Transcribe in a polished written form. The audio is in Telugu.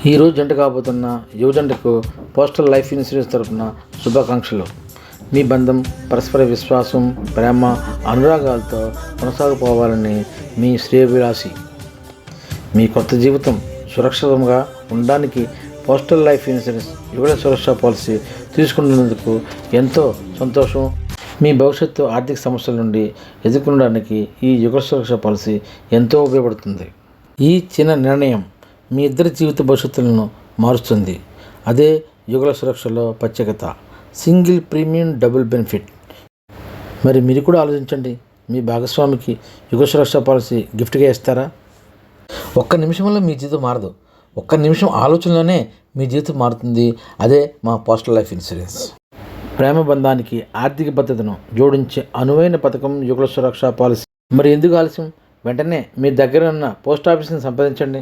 ఈరోజు జంట కాబోతున్న యువజంటకు పోస్టల్ లైఫ్ ఇన్సూరెన్స్ తరఫున శుభాకాంక్షలు. మీ బంధం పరస్పర విశ్వాసం, ప్రేమ, అనురాగాలతో కొనసాగిపోవాలని మీ శ్రేయోభిలాషి. మీ కొత్త జీవితం సురక్షితంగా ఉండడానికి పోస్టల్ లైఫ్ ఇన్సూరెన్స్ యుగళ సురక్ష పాలసీ తీసుకున్నందుకు ఎంతో సంతోషం. మీ భవిష్యత్తు ఆర్థిక సమస్యల నుండి ఎదుర్కొనడానికి ఈ యుగళ సురక్ష పాలసీ ఎంతో ఉపయోగపడుతుంది. ఈ చిన్న నిర్ణయం మీ ఇద్దరి జీవిత భవిష్యత్తులను మారుస్తుంది. అదే యుగళ సురక్షలో ప్రత్యేకత, సింగిల్ ప్రీమియం డబుల్ బెనిఫిట్. మరి మీరు కూడా ఆలోచించండి, మీ భాగస్వామికి యుగళ సురక్ష పాలసీ గిఫ్ట్గా ఇస్తారా? ఒక్క నిమిషంలో మీ జీవితం మారదు, ఒక్క నిమిషం ఆలోచనలోనే మీ జీవితం మారుతుంది. అదే మా పోస్టల్ లైఫ్ ఇన్సూరెన్స్. ప్రేమ బంధానికి ఆర్థిక భద్రతను జోడించే అనువైన పథకం యుగళ సురక్ష పాలసీ. మరి ఎందుకు ఆలస్యం? వెంటనే మీ దగ్గర ఉన్న పోస్ట్ ఆఫీస్ని సంప్రదించండి.